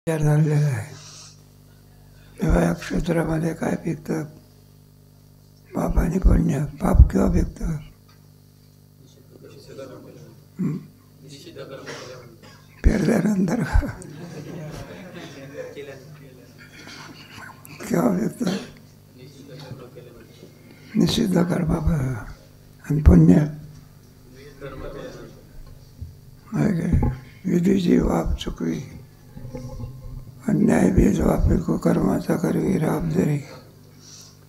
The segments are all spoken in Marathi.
विचार झालेला आहे. तेव्हा या क्षेत्रामध्ये काय पिकतं? पाप आणि पुण्य. पाप किंवा पिकतं पेरल्यानंतर किंवा पिकतं निषिद्ध कर्म आणि पुण्य विधीची वाप चुकवी अन्याय बीज वापिको कर्माचा करवी राब जरी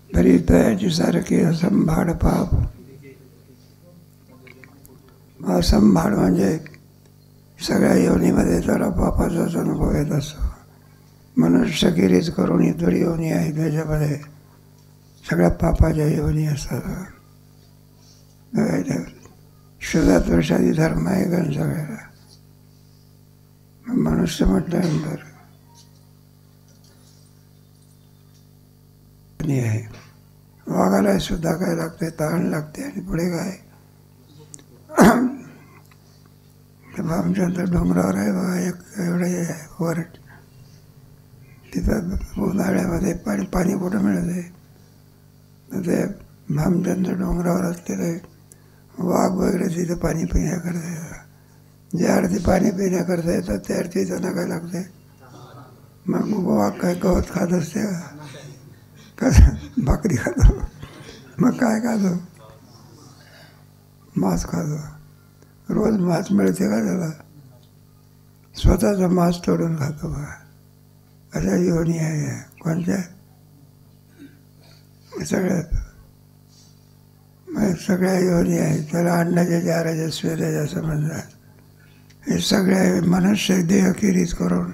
तरी दयाची सारखी असंभाळ पाप. असंभाळ म्हणजे सगळ्या योनीमध्ये त्याला पापाचाच अनुभव येत असतो. मनुष्यगिरीच करून इतर योनी आहे त्याच्यामध्ये सगळ्या पापाच्या योनी असतात. शुद्धात्वशादी धर्म आहे कारण सगळ्याला. मनुष्य म्हटल्यानंतर आहे वाघाला सुद्धा काय लागते? तहान लागते. आणि पुढे काय? भामचंद्र डोंगरावर आहे बघा एक एवढे वर, तिथं उन्हाळ्यामध्ये पाणी कुठं मिळते? तर ते भामचंद्र डोंगरावर असलेले वाघ वगैरे तिथं पाणी पिण्याकरता येतात. ज्या अर्थी पाणी पिण्याकरता येतात त्या अर्थी त्यांना काय लागते? मग वाघ काय गवत खात असते का? भाकरी खातो. मग काय खातो? मांस खातो. रोज मांस मिळते का त्याला? स्वतःचा मांस तोडून खातो बा. अशा योनी आहे. कोणत्या? सगळ्या योनी आहेत. त्याला अन्नाच्या चाराच्या स्वेदाच्या असं म्हणतात. हे सगळ्या मनुष्य देहखेरीज करून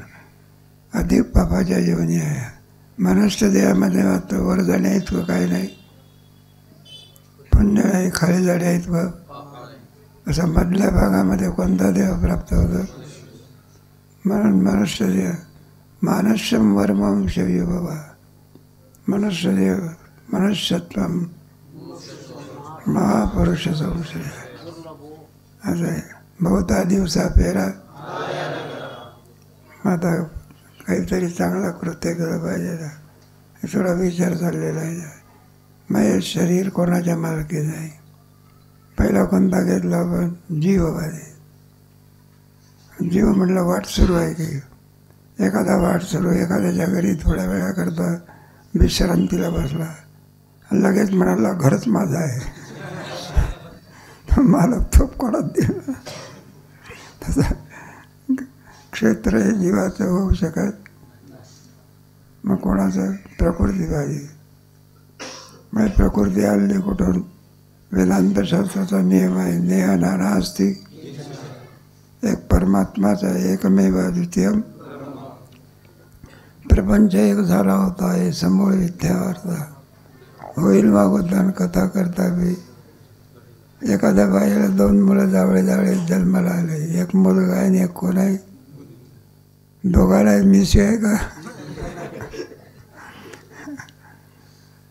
अधिक पापाच्या योनी आहे. मनुष्य देहामध्ये मात्र वर जाण्या इतकं काही नाही, पुण्य नाही. खाली जाण्या इतकं. असं मधल्या भागामध्ये कोणता देह प्राप्त होतो? म्हणून मनुष्य देह मानुष्यम वर्मम शवी बाबा. मनुष्य देह मनुष्यत्वम महापुरुष संशय असं आहे. बहुता दिवसा फेरा. आता काहीतरी चांगला कृत्य केलं पाहिजे ना, थोडा विचार चाललेला आहे. मग हे शरीर कोणाच्या मालकीचं आहे? पहिला कोणता घेतला आपण? जीववादी. जीव म्हटलं वाट सुरू आहे की एखादा वाट सुरू, एखाद्याच्या घरी थोड्या वेळाकरता विश्रांतीला बसला, लगेच म्हणाला घरच माझं आहे. मालक थोप कोणात दिला. तसं क्षेत्र हे जीवाचं होऊ शकत. मग कोणाचं? प्रकृतीवादी. मग प्रकृती आली कुठून? वेदांत शास्त्राचा नियम आहे. नेह नाना अस्ति. एक परमात्माचा एकमेव द्वितीय. प्रपंच एक झाला होता हे समूळ विद्यार्थ. होईल वागोदान कथा करता बी. एखाद्या बाईला 2 मुलं जावळे जावळे जन्माला आले. एक मुलगा आहे आणि एक कोण आहे? दोघाला मिशी आहे का?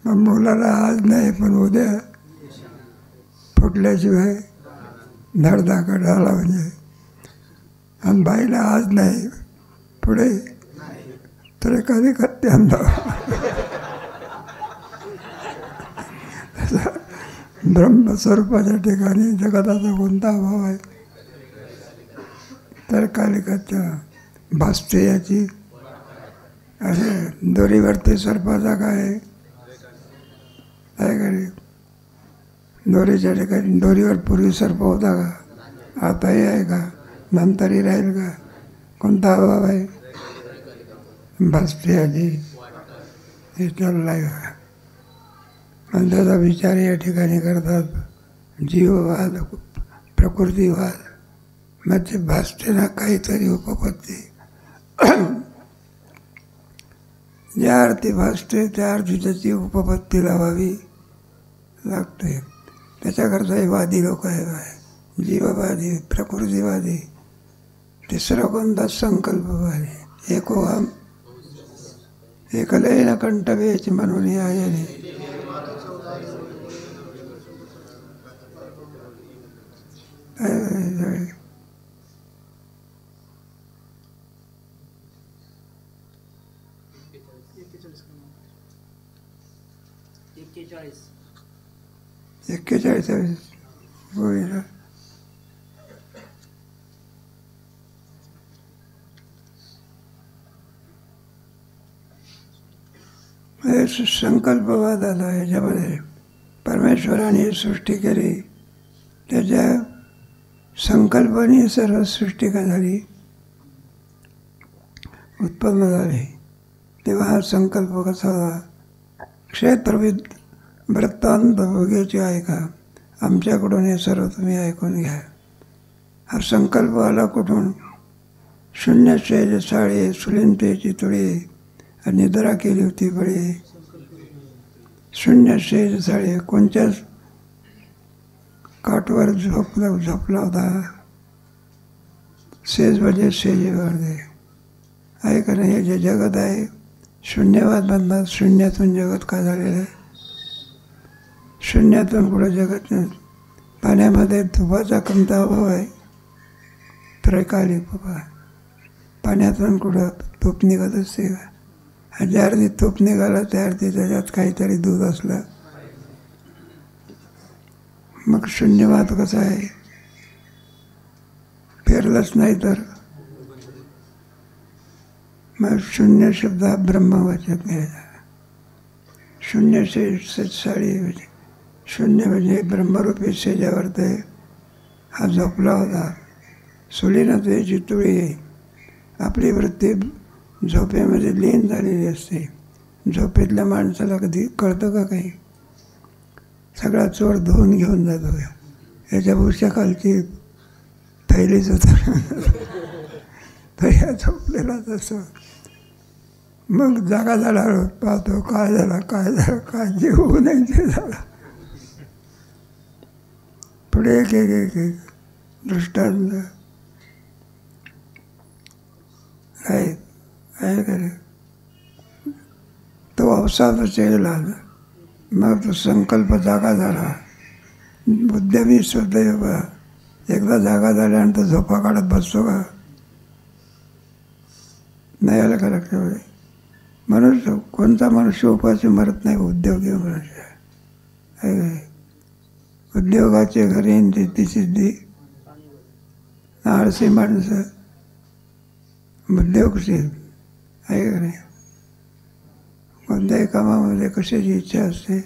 मग मुलाला आज नाही पण उद्या फुटल्याशिवाय धडधाकट झाला म्हणजे. आणि बाईला आज नाही पुढे तर कधी कत्यांदा. ब्रह्मस्वरूपाच्या ठिकाणी जगताचा कोणता अभाव आहे? तर कालिकाच्या भासते याची. अरे दोरीवरती सर्पाचा काय आहे का? दोरीच्या ठिकाणी दोरीवर पूर्वी सर्प होता का? आताही आहे का? नंतरही राहील का? कोणता अभाव आहे? भासते याची. हे चाललं आहे का? आणि त्याचा विचार या ठिकाणी करतात जीववाद, प्रकृतीवाद. मग ते भासते ना काहीतरी उपपत्ती. ज्या अर्थी भासते त्या अर्थी त्याची उपपत्ती लावावी लागते. त्याच्याकरताही वादी लोक आहे. जीववादी, प्रकृतीवादी. तिसरा कोणता? संकल्पवादी. एकोहम एकलयन कंठवेच म्हणून आहे. 41 होईल. संकल्पवाद आला याच्यामध्ये. परमेश्वराने सृष्टी केली, त्याच्या संकल्पाने सर्व सृष्टी काय झाली, उत्पन्न झाली. तेव्हा हा संकल्प कसा होता? क्षेत्रविद वृत्तांत बघायचे ऐका, आमच्याकडून हे सर्व तुम्ही ऐकून घ्या. हा संकल्प आला कुठून? शून्य शेज साळे सुलिंतेची तुळे निद्रा केली होती बळी. शून्य शेज साळे कोणत्याच काठवर झोपला होता. सेज म्हणजे शेजेवर दे आहे का नाही. हे जे जगत आहे शून्यवाद म्हणतात. शून्यातून जगत काय झालेलं आहे? शून्यातून कुठं जगत नाही. पाण्यामध्ये तुपाचा कोणता अभाव आहे? त्रैकालिक बाबा. पाण्यातून कुठं तूप निघत असते का? ज्या अर्थी तूप निघाला त्या अर्थी त्याच्यात काहीतरी दूध असलं. मग शून्यवाद कसा आहे? फिरलंच नाही तर मग शून्य शब्द हा ब्रह्मवाचक घ्यायचा. शून्य साडी म्हणजे शून्य म्हणजे ब्रह्मरूपी शेजावर ते हा झोपला होता. सुलीनं त्याची तुळी. आपली वृत्ती झोपेमध्ये लीन झालेली असते. झोपेतल्या माणसाला कधी कळतं का काही? सगळा चोर धुवून घेऊन जातो. याच्या भुष्याखालची थैलीच होतं तर ह्या झोपलेला तसं. मग जागा झाल्यावर पाहतो काय झाला काय झालं काय जे होऊ नये ते झालं. पुढे एक एक एक एक दृष्टांत काय आहे का रे. तो अवसादच येला. मग तो संकल्प जागा झाला. बुद्धवी सदैव. एकदा जागा झाल्यानंतर झोपा काढत बसतो का? नाही आलं का लक्षामध्ये? मनुष्य कोणता मनुष्य उपाशी मरत नाही. उद्योगी मनुष्य आहे. उद्योगाचे घरी ती सिद्धी. आळसी माणसं उद्योगशील आहे का नाही. कोणत्याही कामामध्ये कशाची इच्छा असते.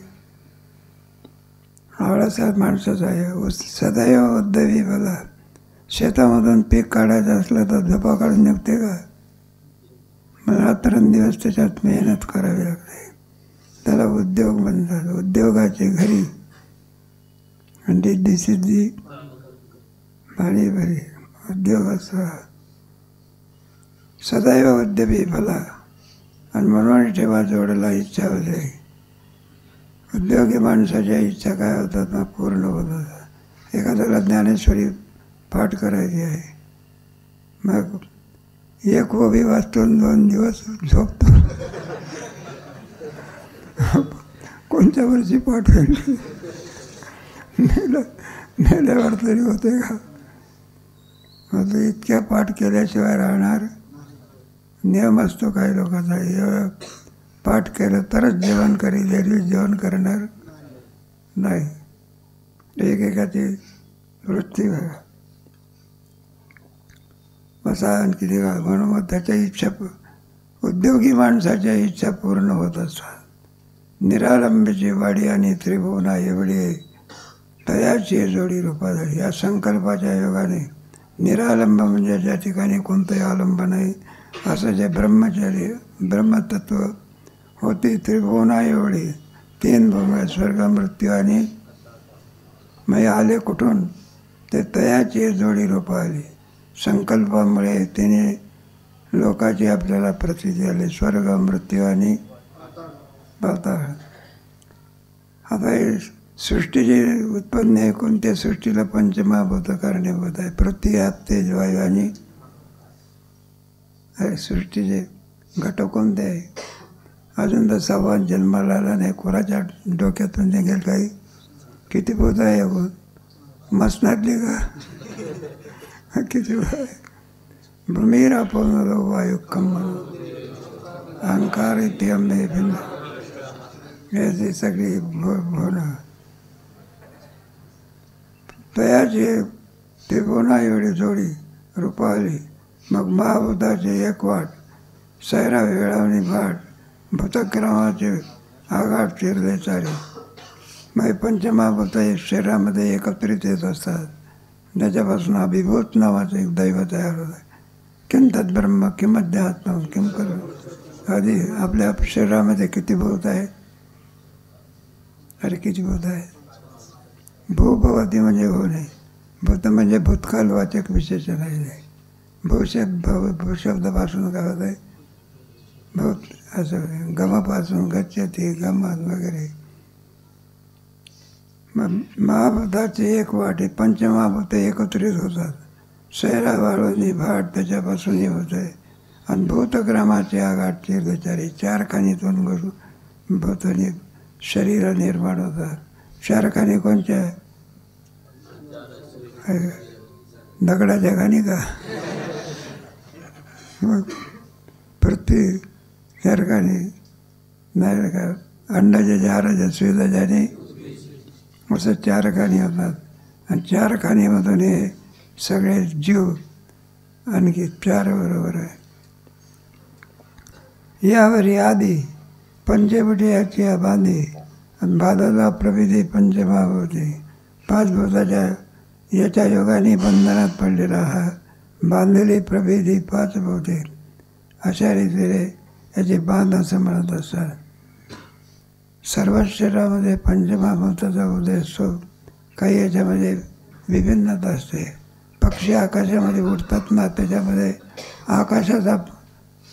आळसा माणसाचा आहे. सदैव उद्योगी भला. शेतामधून पीक काढायचं असलं तर झोपा काढून निघते का? मला रात्रंदिवस त्याच्यात मेहनत करावी लागते. त्याला उद्योग म्हणतात. उद्योगाचे घरी आणि सिद्धी भारी भारी उद्योगाचा सदैव उद्यमी भला. आणि म्हणून ठेवा जोडला इच्छा होते. उद्योगी माणसाच्या इच्छा काय होतात मग पूर्ण होतात. एखाद्याला ज्ञानेश्वरी पाठ करायची आहे. मग एक ओवी वाचतो 2 दिवस झोपतो. कोणत्या वर्षी पाठ होईल? मेल्यावर तरी होते का? मग इतक्या पाठ केल्याशिवाय राहणार? नियम असतो काही लोकांचा. पाठ केलं तरच जेवण करेल. एरवी जेवण करणार नाही. एकेकाची वृत्ती बघा. बसा आणखी का म्हणून मग त्याच्या इच्छा उद्योगी माणसाच्या इच्छा पूर्ण होत असतात. निरालंबीची वाडी आणि त्रिभुवना एवढी तयाची जोडी रूपा झाली. या संकल्पाच्या योगाने निरालंब म्हणजे ज्या ठिकाणी कोणतंही आलंब नाही असं जे ब्रह्मचारी ब्रह्मतत्व होती. त्रिभुवना एवढी 3 भूम्या स्वर्ग मृत्यू आणि मग आले कुठून? ते तयाची जोडी रूप आली. संकल्पामुळे तिने लोकाची आपल्याला प्रसिद्धी आली. स्वर्ग मृत्यू आणि पाताळ. आता हे सृष्टीची उत्पन्न आहे. कोणत्या सृष्टीला पंचमहाभूत कारणीभूत आहे. पृथ्वी आप तेज वायू आणि सृष्टीचे घटक कोणते आहे? अजून तर संवाद जन्माला आला नाही. कोणाच्या डोक्यातून निघेल काही? किती भूत आहे भूत? मसनातली का? किती भूमिरा पूर्ण वायू कम अहंकार इत्यम मे भिन्न याची सगळी भोवणं तयाची ते पुन्हा एवढी जोडी रुपावली. मग महाभूताचे एक वाट सैरा वेळावणी भाट भूतक्रमाचे आघाट चिरले चाले. मग पंचमहाभूत एक शरीरामध्ये एकत्रित येत असतात. त्याच्यापासून अभिभूत नावाचं एक दैव तयार होत आहे. किम तद्ब्रह्म किम अध्यात्म किम करू. आधी आपल्या शरीरामध्ये किती भूत आहेत? अरे किती भूत आहेत? भूभवती म्हणजे हो नाही. भूत म्हणजे भूतकालवाचक विशेषण आहे. भूशब्दापासून काय होत आहे? भूत असं गमापासून गच्छती गमन वगैरे. मग महाभूताची एक वाट आहे. पंचमहाभूत एकत्रित होतात. सैरा वाळवणी भाट त्याच्यापासूनही होत आहे. आणि भूतग्रामाचे आघाट चिरचारी चार खाणीतून भूतनी शरीर निर्माण होतात. चार खाणी कोणत्या? दगडाच्या खाणी का? मग पृथ्वी चार खाणी नाही का? अंडाच्या चाराच्या स्वेदाच्याने असं चार खाणी होतात. आणि चार खाणीमधून हे सगळे जीव आणखी चार बरोबर आहे. यावरी आधी पंचवटी याची बांधी आणि बाधाला प्रविधी पंचमहाभूती. पाच भूताच्या याच्या योगाने बंधनात पडलेला हा बांधलेली प्रभेदी पाच भूते अशा रीतीने याचे बांध असं म्हणत असतात. सर्व शरीरामध्ये पंचमहाभूताचा उदय असतो. काही याच्यामध्ये विभिन्नता असते. पक्षी आकाशामध्ये उडतात ना, त्याच्यामध्ये आकाशाचा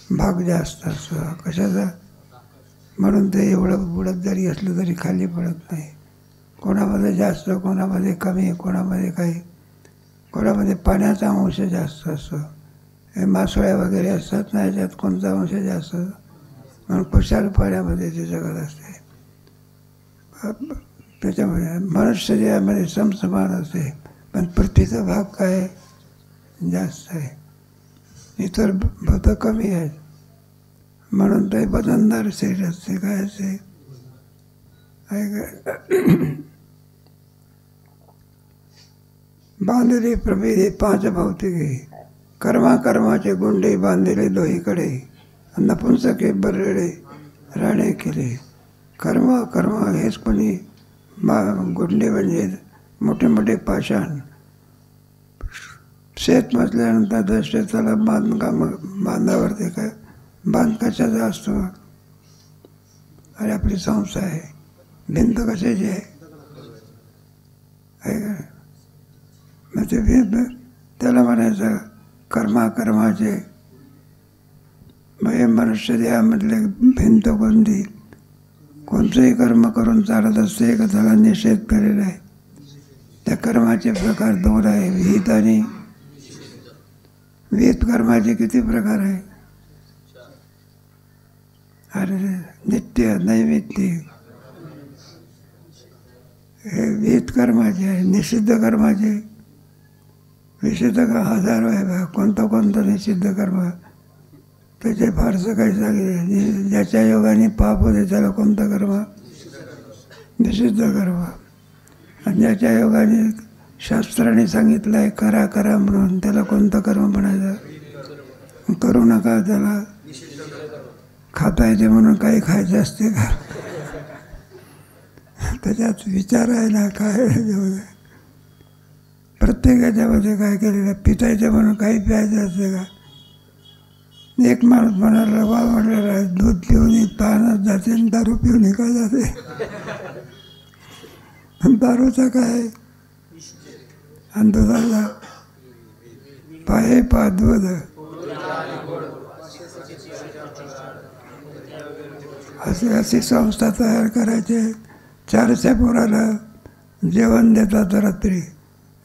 भाग जास्त असतो आकाशाचा. म्हणून ते एवढं उडत जरी असलं तरी खाली पडत नाही. कोणामध्ये जास्त, कोणामध्ये कमी, कोणामध्ये काही, कोणामध्ये पाण्याचा अंश जास्त असतो. हे मासोळ्या वगैरे असतात ना, याच्यात कोणता अंश जास्त म्हणून कुशाल पाण्यामध्ये ते जगत असते. त्याच्यामुळे मनुष्य शरीरामध्ये समसमान असते. पण पृथ्वीचा भाग काय जास्त आहे. इतर भूत कमी आहेत म्हणून ते बदनदार शरीर असते. काय असते? बांधली प्रभेदी पाच भौतिकी. कर्माचे गुंडे बांधले दोहीकडे. नपुंसके बरळे राणे केले. कर्म हेच कोणी गुंडे म्हणजे मोठे मोठे पाषाण. शेत म्हटल्यानंतर त्या शेताला बांधावरती काय बांध कशाचा असतो? अरे आपली संस्था आहे. भिंत कशाची आहे का? मग ते भिंत त्याला म्हणायचं कर्माचे. मग हे मनुष्य देहामधले भिंत कोणती? कोणतंही कर्म करून चालत असते का त्याला निषेध केलेला आहे. त्या कर्माचे प्रकार दोन आहे, विहित आणि विहित. कर्माचे किती प्रकार आहे? अरे नित्य नैमित्तिक हे विहित कर्माचे आहे. निषिद्ध कर्माचे निषिद्ध हजारो आहे बा. कोणतं निषिद्ध कर्म त्याचे फारसं काही सांगितलं. ज्याच्या योगाने पाप होते त्याला कोणतं कर्म? निषिद्ध कर्म. आणि ज्याच्या योगाने शास्त्राने सांगितलं आहे करा म्हणून त्याला कोणतं कर्म म्हणायचं? करू नका. त्याला खाता येते म्हणून काही खायचं असते का? त्याच्यात विचार आहे ना काय. प्रत्येकाच्यामध्ये काय केलेलं पितायचं म्हणून काही प्यायचं असते का? एक माणूस म्हणाला बा म्हटलेला दूध पिऊन ताणच जाते आणि दारू पिऊन काय जाते? दारूचं काय? आणि दुधाला पाय पा दूध. अशी संस्था तयार करायचे. 400 पोराला जेवण देतात रात्री.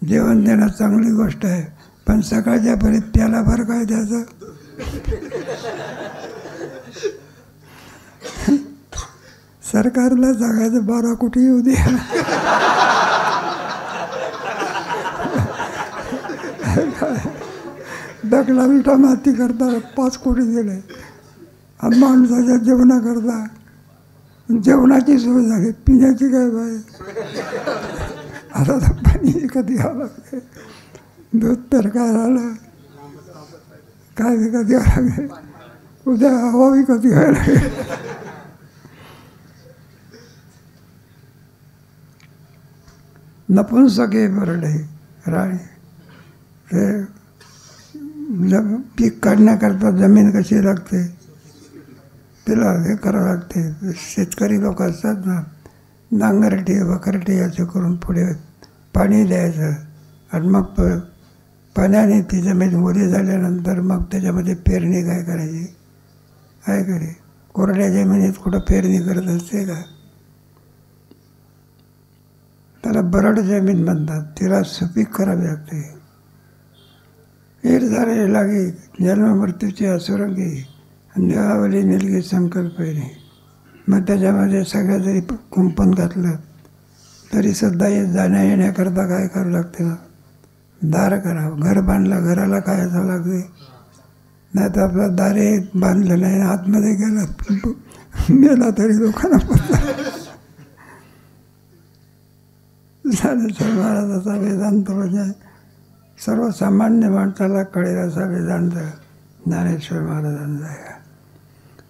जेवण देणं चांगली गोष्ट आहे, पण सकाळच्या पर्यंत त्याला भर काय द्यायचं? सरकारला सांगायचं 12 कोटी येऊ द्या. दगडा विटा माती करता 5 कोटी दिले. आणि माणसाच्या जेवणाकरता जेवणाची सोय झाली, पिण्याची काय पाहिजे. आता तर पाणी विकत घ्यावं लागते, दूध तर काय झालं, काय विकत घ्यावं लागेल, उद्या हवा विकत घ्यायला लागेल. नपुंसके बरडे राणी, ते पीक काढण्याकरता जमीन कशी लागते, तिला हे करावं लागते. शेतकरी लोक असतात ना, नांगरटी वखरटी असं करून पुढे पाणी द्यायचं आणि मग पाण्याने ती जमीन ओली झाल्यानंतर मग त्याच्यामध्ये पेरणी काय करायची आहे का रे. कोरड्या जमिनीत कुठं पेरणी करत असते का. त्याला बरड जमीन म्हणतात, तिला सुपीक करावी लागते. हीर झाले लागे जन्म मृत्यूची असुरंगी देवावली निलगी संकल्पने. मग त्याच्यामध्ये सगळं जरी कुंपण घातलं तरी सुद्धा जाण्या येण्याकरता काय करावं लागते ना, दार करावं. घर बांधलं, घराला काय असावं लागते, नाही तर आपलं दारे बांधलं नाही, आतमध्ये गेला मेला तरी लोकांना पडतात. ज्ञानेश्वर महाराजाचा वेदांत म्हणजे सर्वसामान्य माणसाला कळेल असा वेदांत ज्ञानेश्वर महाराजांचा आहे.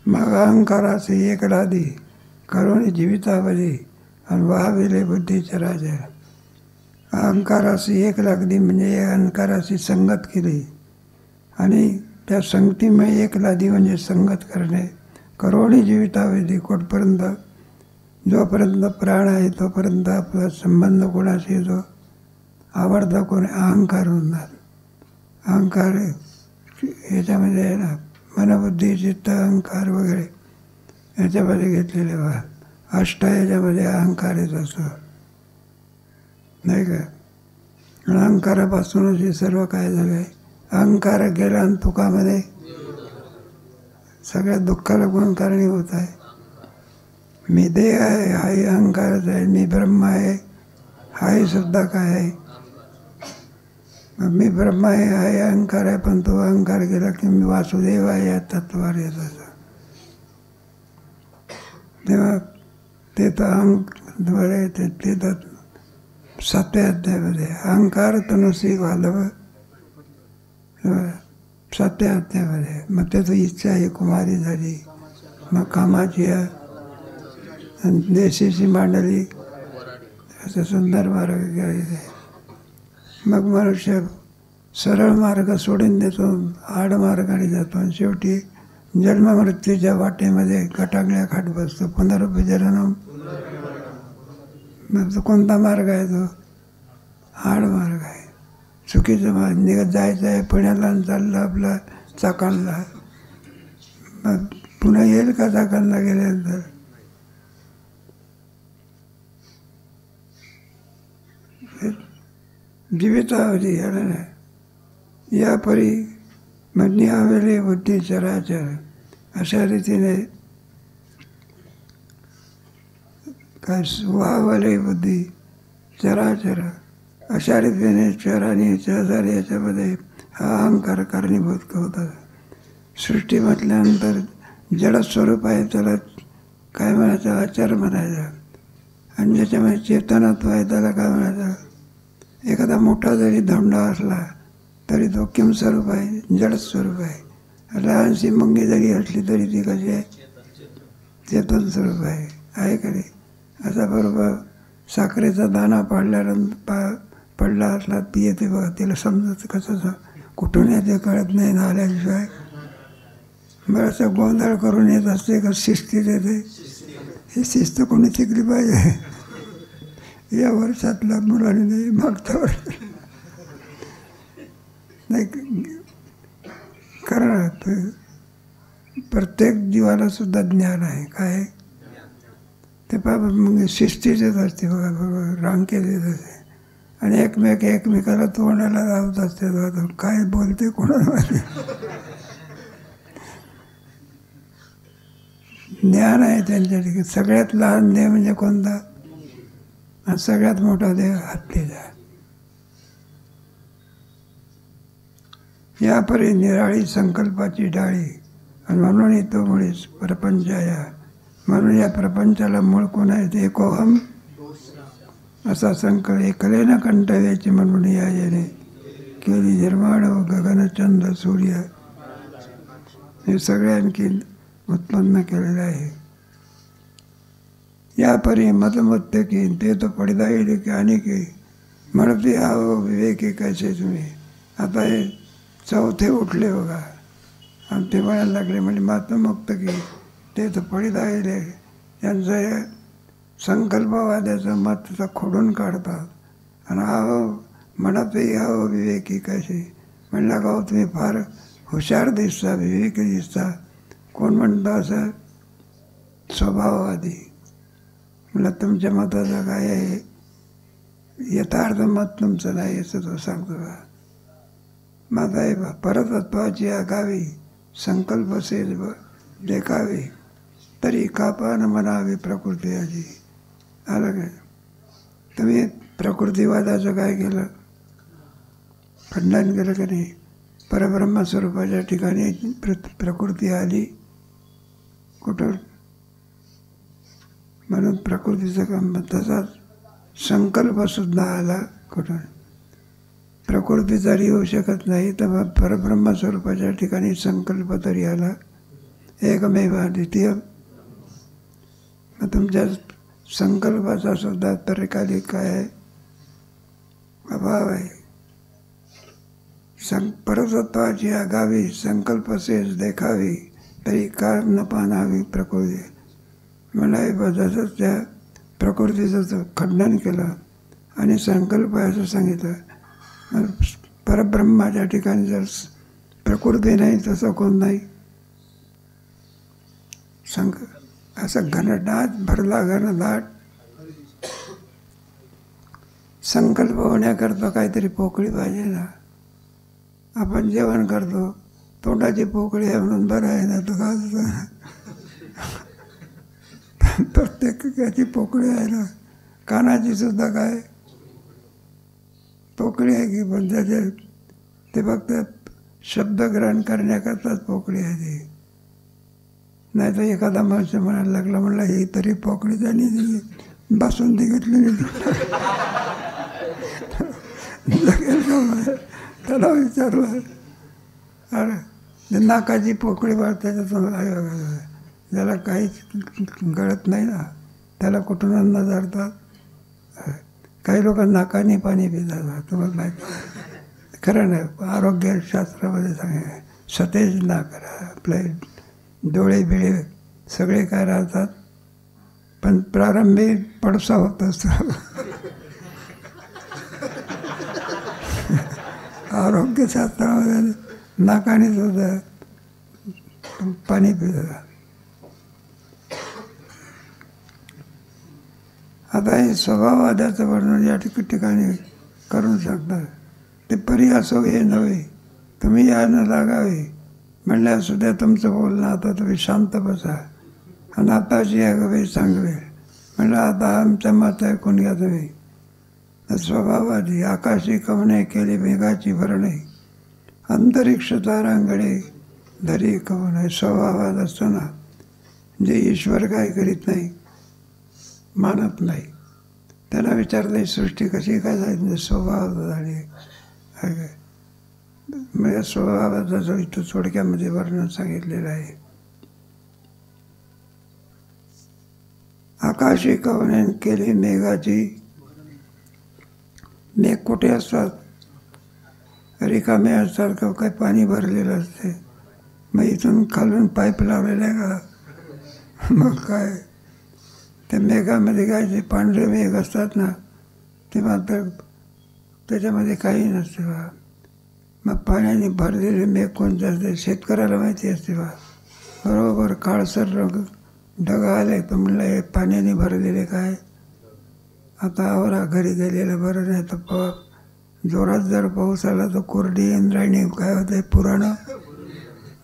मग अहंकाराचे एक लादी करुणी जीवितावधी आणि वाहविले बुद्धीचे राजा. अहंकाराची एक लागली म्हणजे अहंकाराची संगत केली आणि त्या संगतीमुळे एक लादी म्हणजे संगत करणे. करोणी जीवितावधी कोटपर्यंत, जोपर्यंत प्राण आहे तोपर्यंत आपला संबंध कोणाशी जो आवडता कोणी अहंकार होणार. अहंकार याच्यामध्ये आहे ना, मनबुद्धी चित्त अहंकार वगैरे याच्यामध्ये घेतलेले वा अष्ट याच्यामध्ये अहंकार येत असतो नाही का. अहंकारापासूनच हे सर्व काय झालं आहे. अहंकार गेला आणि तुकामध्ये सगळ्या दुःखाला कोण कारणीभूत आहे. मी देह आहे हाही अहंकारच आहे, मी ब्रह्म आहे हाही सुद्धा काय आहे. मी ब्रह्म आहे हाही अहंकार आहे, पण तो अहंकार गेला की मी वासुदेव आहे या तत्वावर येत असं. तेव्हा ते तर अहंकार ते तर 7व्या अध्यायामध्ये अहंकार तनुसी घालव 7व्या अध्यायामध्ये. मग त्याची इच्छा ही कुमारी झाली, मग कामाची देशीची मांडली, असं सुंदर मार्ग घ्यायचे. मग मनुष्य सरळ मार्ग सोडून देतो, आड मार्गाने जातो आणि शेवटी जन्ममृत्यूच्या वाटेमध्ये गटांगळ्या खाट बसतो. पुनरुपजनम. मग तो कोणता मार्ग आहे, तो आड मार्ग आहे, चुकीचा मार्ग. निघत जायचं आहे पुण्याला आणि चाललं आपला चाकणला, मग पुन्हा येईल का चाकणला गेल्यानंतर. जीवितावधी या परी मधनी आवेले बुद्धी चराचर. अशा रीतीने काय वाहवले बुद्धी चराचर, अशा रीतीने चर आणि चर याच्यामध्ये हा अहंकार कारणीभूत होतात. सृष्टी म्हटल्यानंतर जडस्वरूप आहे त्याला काय म्हणायचं, आचार म्हणायचा. आणि ज्याच्यामध्ये चेतनत्व आहे त्याला काय म्हणायचं. एखादा मोठा जरी धोंडा असला तरी तो किमस्वरूप आहे, जडस्वरूप आहे. लहानशी मुंगी जरी असली तरी ती कशी आहे, चेतन स्वरूप आहे का नाही. असा बरोबर साखरेचा दाणा पाडल्यानंतर पडला असला ती येते बघा, तिला समजत कसं कुठून येते कळत नाही ना आल्याशिवाय. बराचसा गोंधळ करून येत असते का शिस्तीत येते. ही शिस्त कोणी शिकली पाहिजे. या वर्षातल्या मुलाने नाही, मागच्या वर्षात नाही. कारण प्रत्येक जीवाला सुद्धा ज्ञान आहे. काय ते मग शिस्तीचेच असते बघा, बरोबर रांकेत येत असते. आणि एकमेकाला तोंडाला लावत असते बघा, काय बोलते कोणाला माहिती. ज्ञान आहे त्यांच्या ठिकाणी. सगळ्यात लहान देह म्हणजे कोणता, आणि सगळ्यात मोठा देह हत्तीचा. यापरी निराळी संकल्पाची डाळी आणि म्हणून तो मुळीच प्रपंच या, म्हणून या प्रपंचाला मूळ कोण आहे ते एकोहम असा संकल्प एकलेनं कंठव्याची म्हणून या येणे केली निर्माण व गगनचंद्र सूर्य हे सगळे आणखी उत्पन्न केलेलं आहे. या परी मतमत्य की ते तो पडदा येईल की आणि की म्हणते आहो विवेकी कैसे तुम्ही. आता हे चौथे उठले बघा आणि ते म्हणायला लागले म्हणजे मतमुक्त की ते तर पडदा येईल यांचं हे संकल्पवाद्याचं मत तर खोडून काढतात आणि आहो म्हणतही आहो विवेकी कैसे म्हणला का तुम्ही फार हुशार दिसता विवेकी दिसता. कोण म्हणतं असं स्वभाववादी. म्हणलं तुमच्या मताचं काय आहे यथार्थ मत तुमचं नाही असं तो सांगतो का. माझा आहे परतत्वाची आगावी संकल्प सेज देखावी तरी कापान म्हणावी प्रकृती आजी. आलं काय तुम्ही प्रकृतीवादाचं काय केलं खंडन केलं का नाही. परब्रह्मस्वरूपाच्या ठिकाणी प्रकृती आली कुठं म्हणून प्रकृतीचं काम. तसाच संकल्पसुद्धा आला कुठून. प्रकृती जरी येऊ शकत नाही तर परब्रह्मस्वरूपाच्या ठिकाणी संकल्प तरी आला. एकमेव द्वितीय. मग तुमच्या संकल्पाचा सुद्धा तरीकाली काय आहे अभाव आहे. परतत्वाची आगावी संकल्पसेच देखावी तरी का न पाहावी प्रकृती. मला जसंच त्या प्रकृतीचं खंडन केलं आणि संकल्प असं सांगितलं. मग परब्रह्माच्या ठिकाणी जर प्रकृती नाही तसं कोण नाही. असं घनदाट भरला घनदाट संकल्प होण्याकरता काहीतरी पोकळी पाहिजे ना. आपण जेवण करतो तोंडाची पोकळी आहे म्हणून बरं आहे ना तर का प्रत्येकाची पोकळी आहे ना. कानाची सुद्धा काय पोकळी आहे की पण त्याचे ते फक्त शब्दग्रहण करण्याकरताच पोकळी आहे ती. नाही तर एखादा माणूस म्हणायला लागला म्हणला ही तरी पोकळी त्यांनी दिली बासुंदी घेतली जगेल का. त्याला विचारलं अरे नाकाची पोकळी वाढ त्याच्यातून ज्याला काहीच गळत नाही ना त्याला कुठून अन्न जातात. काही लोक नाकाने पाणी पितात तुम्हाला माहिती खरं नाही. आरोग्यशास्त्रामध्ये सांगा सतेज नाक आपले डोळे बिळे सगळे काय राहतात पण प्रारंभी पडसा होत असतो. आरोग्यशास्त्रामध्ये नाकाने सुद्धा पाणी पितात. आता हे स्वभाववादाचं वर्णन या ठिकाणी करून सांगतात. ते परी असो हे नव्हे तुम्ही यानं लागावे म्हणल्या सुद्धा तुमचं बोलणं आता तुम्ही शांत बसा आणि आताची अगवे सांगवे म्हणलं आता आमचं मत ऐकून घ्या तुम्ही. स्वभावादी आकाशी कवने केली मेघाची भरणे अंतरिक्ष तारांगणे धरी कवने. स्वभावात असताना जे ईश्वर काय करीत नाही मानत नाही त्याला विचारले सृष्टी कशी काय झाली स्वभाव झाली म्हणजे स्वभावाचा जो इथं थोडक्यामध्ये वर्णन सांगितलेलं आहे. आकाशी कवने केली मेघाची. मेघ कुठे असतात रिकामे असतात का काय पाणी भरलेलं असते. मग इथून खालून पाईप लावलेलं आहे का मग काय त्या मेघामध्ये काय जे पांढरे मेघ असतात ना ते मात्र त्याच्यामध्ये काही नसते बा. मग पाण्याने भरलेले मेघ कोणते असते शेतकऱ्याला माहिती असते बा. बरोबर काळसर रंग ढग आले तर म्हणलं हे पाण्याने भरलेले काय आता आवरा घरी गेलेलं बरं. नाही तर जोरात जर पाऊस आला तर कोरडी इंद्रायणी काय होतं पुराणं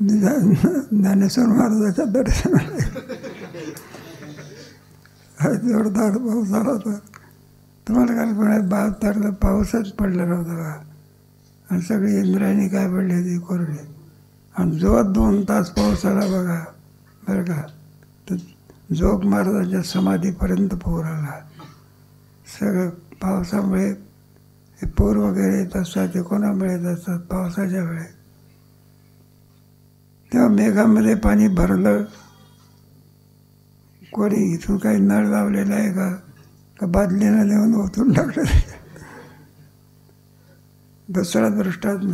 ज्ञानेश्वर महाराजाच्या दर्शनाला जोरदार पाऊस आला तर तुम्हाला काय म्हणा 72ला पाऊसच पडला नव्हता का आणि सगळी इंद्रायणी काय पडली ती कोरडी आणि जो 2 तास पाऊस आला बघा बरं का, तर जोग महाराजांच्या समाधीपर्यंत पूर आला. सगळं पावसामुळे हे पूर वगैरे येत असतात, ते कोणामुळे येत असतात? पावसाच्या वेळेस. तेव्हा मेघामध्ये पाणी भरलं. कोणी इथून काही नळ लावलेला आहे का बादलीनं नेऊन ओतून टाकलं? दुसरा दृष्टांत,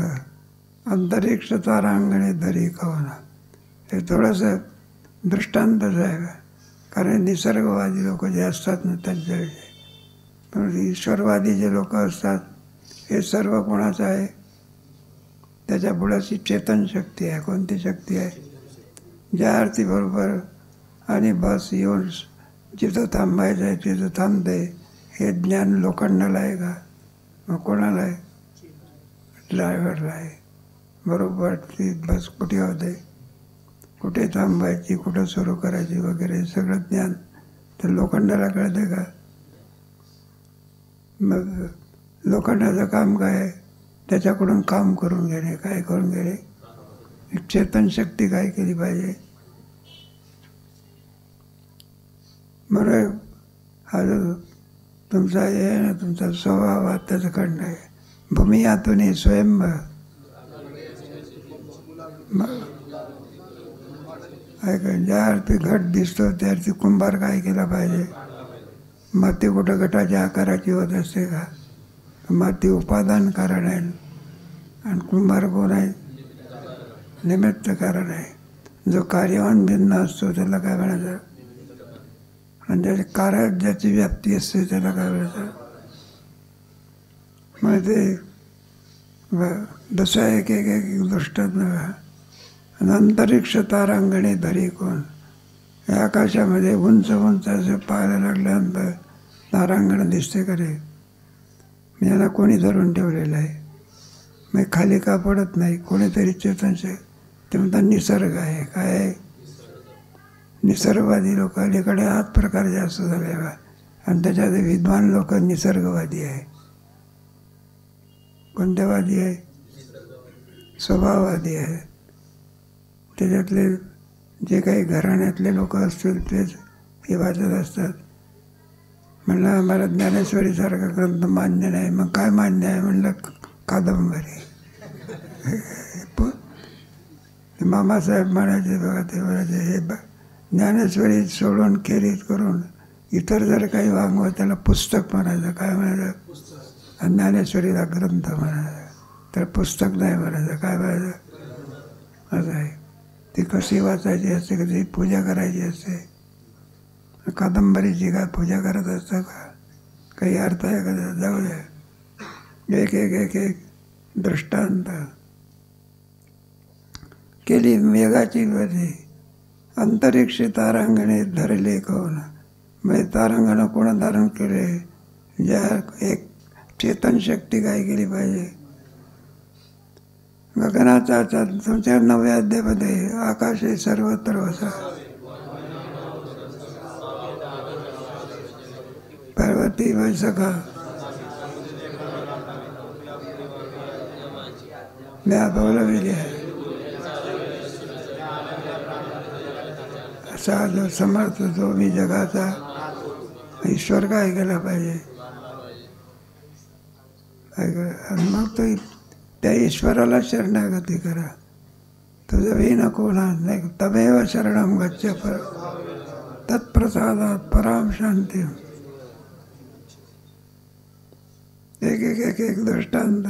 अंतरिक्ष तारांगणे धरी कवना. हे थोडंसं दृष्टांतच आहे, कारण निसर्गवादी लोक जे असतात ना त्यांच्याविषयी. पण ईश्वरवादी जे लोक असतात, हे सर्व कोणाचं आहे? त्याच्या पुढची चेतन शक्ती आहे. कोणती शक्ती आहे? ज्या अर्थीबरोबर आणि बस येऊन जिथं थांबायचं आहे तिथं थांबते. हे ज्ञान लोखंडाला आहे का? मग कोणाला आहे? ड्रायव्हरला आहे. बरोबर ती बस कुठे होते, कुठे थांबायची, कुठं सुरू करायची वगैरे सगळं ज्ञान तर लोखंडाला कळते का? मग लोखंडाचं काम काय आहे? त्याच्याकडून काम करून घेणे. काय करून घेणे? एक चेतन शक्ती काय केली पाहिजे? बरं, हा जो तुमचा हे आहे ना, तुमचा स्वभाव हा त्याचं कडनं आहे. भूमी आतून स्वयंभ. ऐका, ज्या अर्थी घट दिसतो त्या अर्थी कुंभार काय केला पाहिजे? माती कुठं घटाच्या आकाराची होत असते का? माती उपादान कारण आहे आणि कुंभार कोण आहे? निमित्त कारण आहे. जो कार्यवान भिन्न असतो त्याला काय म्हणायचं? आणि ज्याची कारक ज्याची व्याप्ती असते त्याला काय म्हणायचं? मग ते दुसरा एक एक एक दृष्टांत नव्हा. अंतरिक्ष तारांगणे धरी कोण. या आकाशामध्ये उंच उंच असं पाहायला लागल्यानंतर तारांगण दिसते का रे? मी याला कोणी धरून ठेवलेलं आहे? मग खाली का पडत नाही? कोणीतरी चेतनचे ते म्हणतात निसर्ग आहे. काय आहे? निसर्गवादी लोक अलीकडे हाच प्रकार जास्त झालेला आणि त्याच्यात विद्वान लोक निसर्गवादी आहे. कोणत्यावादी आहे? स्वभाववादी आहे. त्याच्यातले जे काही घराण्यातले लोक असतील तेच हे वाचत असतात. म्हणलं आम्हाला ज्ञानेश्वरीसारखा ग्रंथ मान्य नाही. मग काय मान्य आहे? म्हणलं कादंबरी. मामासाहेब म्हणायचे बघा, ते म्हणायचे हे ज्ञानेश्वरी सोडून खेरीज करून इतर जर काही वाङ्मय त्याला पुस्तक म्हणायचं. काय म्हणायचं? आणि ज्ञानेश्वरीला ग्रंथ म्हणायचं. तर पुस्तक नाही म्हणायचं. काय म्हणायचं? असं आहे. ती कशी वाचायची असते, कशी पूजा करायची असते. कादंबरीची काय पूजा करत असतं का? काही अर्थ आहे का? जाऊ द्या. एक एक एक एक दृष्टांत केली मेघाची वधी. अंतरिक्ष तारांगणे धरले कोण. म्हणजे तारांगण कोण धारण केले? ज्या एक चेतन शक्ती काय केली पाहिजे? गगनाचा तुमच्या 9व्या अध्यायामध्ये आकाशे सर्वत्र वसा पार्वती वैसखा म्या बोलविले आहे. असा जो समर्थ जो मी जगाचा ईश्वर काय केला पाहिजे? आणि मग तो त्या ईश्वराला शरणागती करा. तुझं विना कोणा नाही. तमेव शरणम गच्छ पर तत्प्रसादात पराम शांती. एक एक एक एक दृष्टांत.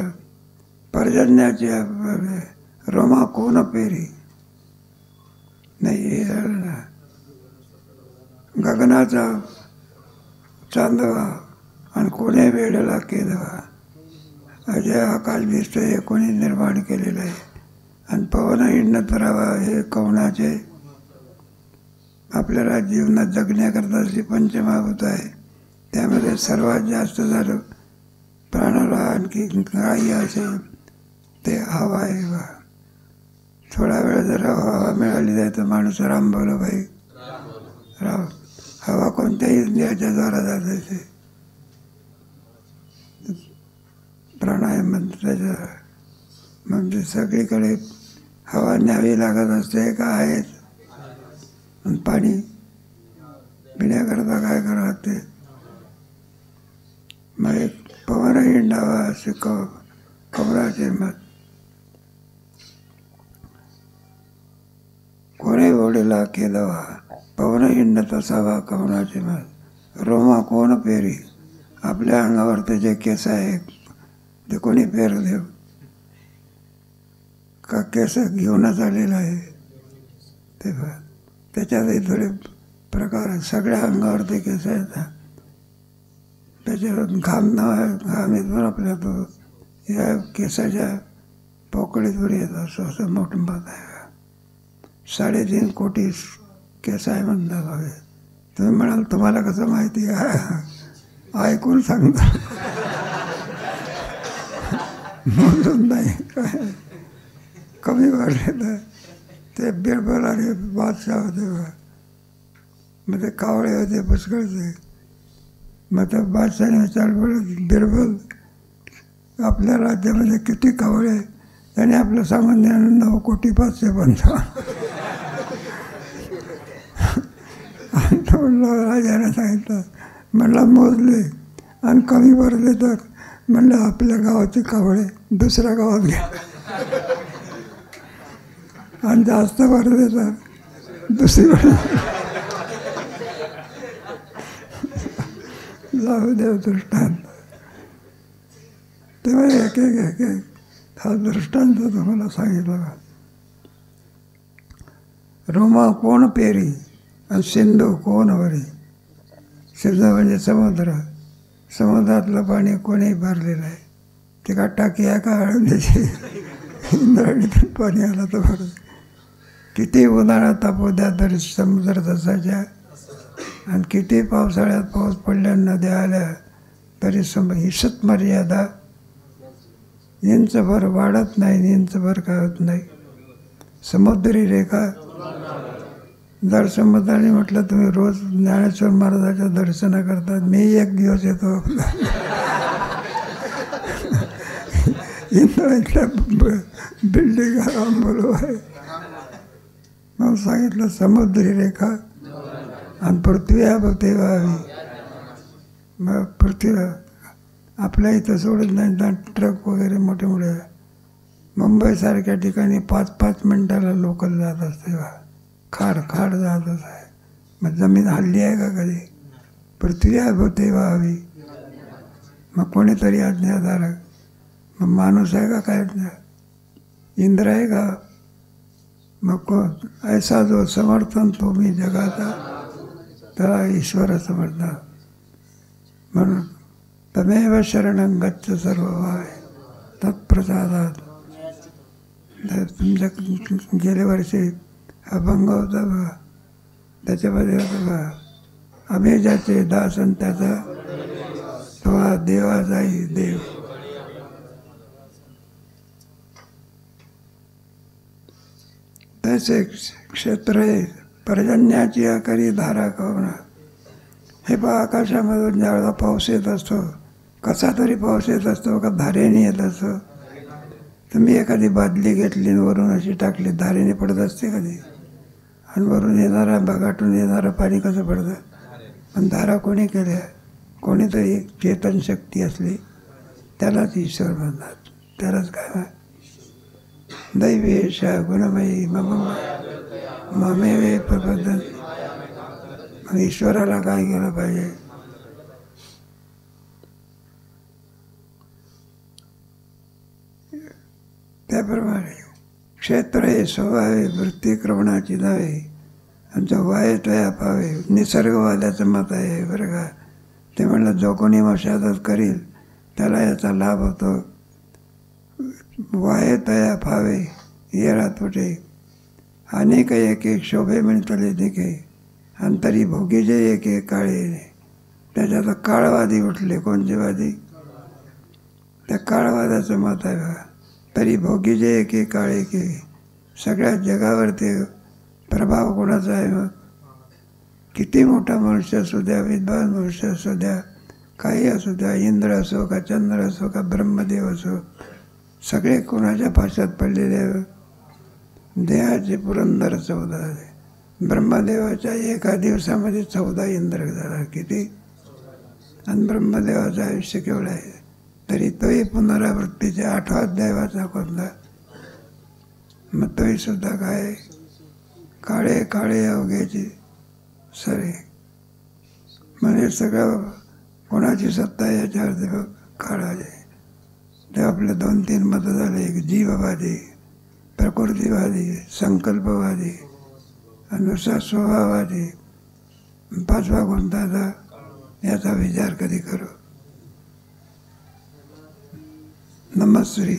पर्जन्याची रोमा कोण पेरी नाही. हे झालं ना. गगनाचा चांदवा आणि कोणी वेळेला केदवा. अजय आकाश दिसतं हे कोणी निर्माण केलेलं आहे. आणि पवन हिंडत राहावा हे कवनाचे आपल्याला जीवनात जगण्याकरता जी पंचमहाभूत आहे त्यामध्ये सर्वात जास्त झालं प्राणाला आणखी ग्राह्य असेल ते हवा आहे. बा थोडा वेळ जर हवा मिळाली नाही तर माणूस राम बोलो भाई राम. हवा कोणत्याही इंद्रियाच्या द्वारा जात असते. प्राणायाम त्याच्या म्हणजे सगळीकडे हवा न्यावी लागत असते का आहेच? आणि पाणी पिण्याकरता काय करावं लागते? मग एक पवन हिंडावा असे कमराचे मत. कोणी ओढीला केलवा पवन हिंडत असावा कमराचे मत. रोमा कोण पेरी? आपल्या अंगावर ते जे केस आहे ते कोणी पेर देव का केस घेऊनच आलेलं आहे? ते त्याच्यातही थोडे प्रकार आहेत. सगळ्या अंगावर ते केस आहेत. त्याच्यावर घाम घाम येतो आपल्या तो या केसाच्या पोकळीतून येत असं मोठं मत आहे. 3.5 कोटी केस आहे म्हणतात. बघा तुम्ही म्हणाल तुम्हाला कसं माहिती आहे? ऐकून सांगता म्हणून नाही. काय कमी वाढले तर ते बिरबल आणि बादशाह होते बघा. मग ते कावळे होते पुष्कळचे. मग त्या बादशाहाने विचारलं बिरबल आपल्या राज्यामध्ये किती कावळे? त्याने आपलं सांगून द्या 9,555,000. आणि तो म्हणलं राजाने सांगितलं. म्हणलं मोजले आणि कमी भरले तर म्हणलं आपल्या गावाचे कावळे दुसऱ्या गावात घ्या आणि जास्त भरले तर दुसरीकडे जाऊ देव दृष्टांत. तेव्हा एक एक हा दृष्टांत तुम्हाला सांगितलं. रोमा कोण पेरी आणि सिंधू कोण वरी? सिंधू म्हणजे समुद्र. समुद्रातलं पाणी कोणी भरलेलं आहे? ते का टाकी आहे का आळंदीची? इंद्रायणीतून पाणी आलं तर भरलं. किती उन्हाळ्यात तापू द्या तरी समुद्र तसाच्या. आणि किती पावसाळ्यात पाऊस पडल्या नद्या आल्या तरी हिसत मर्यादा. इंचभर वाढत नाही, इंचभर काय होत नाही. समुद्री रेखा. जर समुद्राने म्हटलं तुम्ही रोज ज्ञानेश्वर महाराजाच्या दर्शना करतात, मी एक दिवस येतो इंद्रायणीतल्या बिल्डिंग आंबोलो आहे. मग सांगितलं समुद्री रेखा आणि पृथ्वी व्हावी. मग पृथ्वी आपल्या इथं सोडत नाही ना. ट्रक वगैरे मोठे मोठे मुंबईसारख्या ठिकाणी 5-5 मिनिटाला लोकल जात असते. खाड जातच आहे. मग जमीन हल्ली आहे का कधी? पृथ्वी भोवती व्हावी. मग कोणीतरी आज्ञाधारक. मग माणूस आहे का काय? इंद्र आहे का? मग कोण? ऐसा जो समर्थन तुम्ही जगाचा त्याला ईश्वर समर्थन. म्हणून तमेव शरणं गच्छ सर्वभावे तत्प्रसादात. तुमच्या गेल्या वर्षी अभंग होता बघा. त्याच्यामध्ये होतं बघा, आम्ही ज्याचे दास आणि त्याचा तो देवाचाही देव. तसे क्षेत्र पर्जन्याची आकारी धारा कवना. हे पहा आकाशामधून ज्यावेळेला पाऊस येत असतो, कसा तरी पाऊस येत असतो का धारेने येत असतो. तुम्ही एखादी बादली घेतली आणि वरून अशी टाकली, धारेने पडत असते कधी? आणि वरून येणारा बघाटून येणारं पाणी कसं पडतं? पण धारा कोणी केल्या? कोणीतरी चेतन शक्ती असली त्यालाच ईश्वर म्हणतात. त्यालाच काय दैवेशा गुणमयी ममेवे प्रबोधन. मग ईश्वराला काय केलं पाहिजे? त्याप्रमाणे क्षेत्र हे स्वभावे वृत्तीक्रमणाची नव्हे आणि जो वाय तया पावे. निसर्गवाल्याचं मत आहे बरं का. ते म्हणलं जो कोणी मशागत करील त्याला याचा लाभ होतो. वाय तया पावे येरा तुटे अनेक एक एक शोभे मिळतले दिखे अंतरी भोगी जे एक एक काळे. त्याच्यात काळवादी उठले. कोणते वादी? त्या काळवादाचं मत आहे बघा. तरी भोगी जे एक एक काळे की सगळ्या जगावरती प्रभाव कोणाचा आहे? मग किती मोठा मनुष्य असू द्या, विद्वान मनुष्य असू द्या, काही असू द्या, इंद्र असो का चंद्र असो का ब्रह्मदेव असो, सगळे कोणाच्या पाशात पडलेले आहे. देहाचे पुरंदर 14 झाले. ब्रह्मदेवाच्या एका दिवसामध्ये 14 इंद्र झाला. किती? आणि ब्रह्मदेवाचं आयुष्य केवढं आहे? तरी तोही पुनरावृत्तीच्या 8वा अध्याय वाचा कोणता, मग तोही सुद्धा काय, काळे काळे अवघ्याची सरे. म्हणजे सगळं कोणाची सत्ता याच्यावरती बघ काढायचे. ते आपले 2-3 मतं झाले. एक जीववादी, प्रकृतीवादी, संकल्पवादी, नुसता स्वभाववादी. 5वा कोणता था याचा विचार कधी करू. नमस्ते.